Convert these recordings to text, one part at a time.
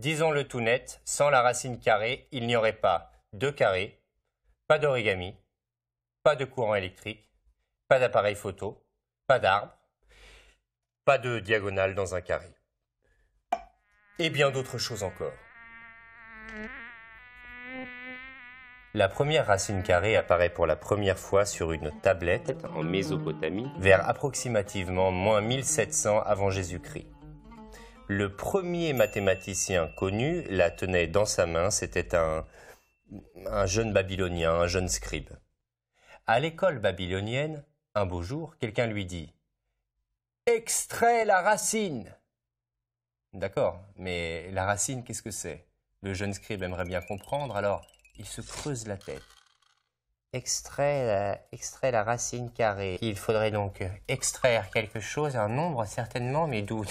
Disons-le tout net, sans la racine carrée, il n'y aurait pas de carré, pas d'origami, pas de courant électrique, pas d'appareil photo, pas d'arbre, pas de diagonale dans un carré. Et bien d'autres choses encore. La première racine carrée apparaît pour la première fois sur une tablette en Mésopotamie vers approximativement moins 1700 avant Jésus-Christ. Le premier mathématicien connu la tenait dans sa main, c'était un jeune babylonien, un jeune scribe. À l'école babylonienne, un beau jour, quelqu'un lui dit « Extrais la racine !» D'accord, mais la racine, qu'est-ce que c'est? Le jeune scribe aimerait bien comprendre, alors il se creuse la tête. Extrait la racine carrée. Il faudrait donc extraire quelque chose, un nombre certainement, mais d'où?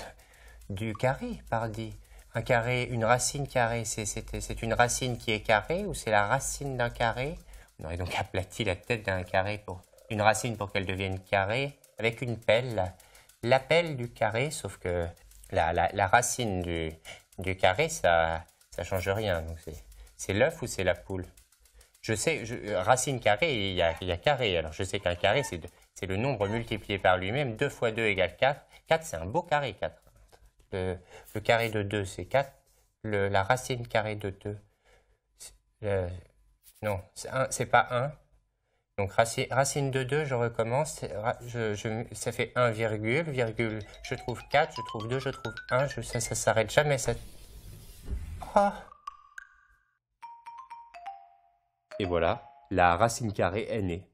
Du carré, pardi. Un carré, une racine carrée, c'est une racine qui est carrée ou c'est la racine d'un carré? On aurait donc aplati la tête d'un carré pour une racine pour qu'elle devienne carrée avec une pelle. La pelle du carré, sauf que la racine du carré, ça change rien. Donc c'est l'œuf ou c'est la poule? Je sais, racine carrée, il y a carré. Alors je sais qu'un carré, c'est le nombre multiplié par lui-même. 2 fois 2 égale 4. 4, c'est un beau carré, 4. Le carré de 2, c'est 4. La racine carrée de 2, non, c'est pas 1. Donc racine de 2, je recommence. Ça fait 1, virgule, je trouve 4, je trouve 2, je trouve 1. Ça s'arrête jamais. Oh. Et voilà, la racine carrée est née.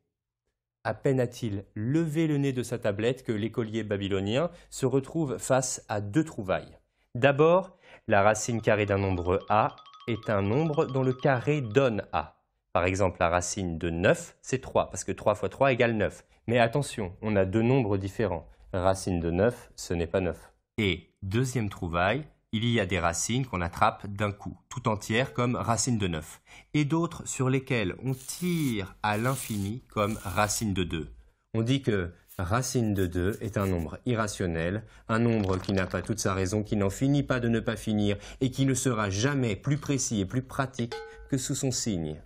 À peine a-t-il levé le nez de sa tablette que l'écolier babylonien se retrouve face à 2 trouvailles. D'abord, la racine carrée d'un nombre A est un nombre dont le carré donne A. Par exemple, la racine de 9, c'est 3, parce que 3 fois 3 égale 9. Mais attention, on a 2 nombres différents. Racine de 9, ce n'est pas 9. Et deuxième trouvaille, il y a des racines qu'on attrape d'un coup, tout entières comme racine de 9, et d'autres sur lesquelles on tire à l'infini comme racine de 2. On dit que racine de 2 est un nombre irrationnel, un nombre qui n'a pas toute sa raison, qui n'en finit pas de ne pas finir, et qui ne sera jamais plus précis et plus pratique que sous son signe.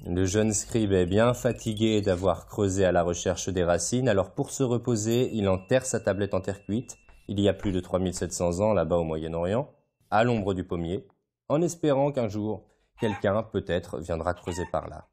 Le jeune scribe est bien fatigué d'avoir creusé à la recherche des racines, alors pour se reposer, il enterre sa tablette en terre cuite, il y a plus de 3700 ans là-bas au Moyen-Orient, à l'ombre du pommier, en espérant qu'un jour, quelqu'un peut-être viendra creuser par là.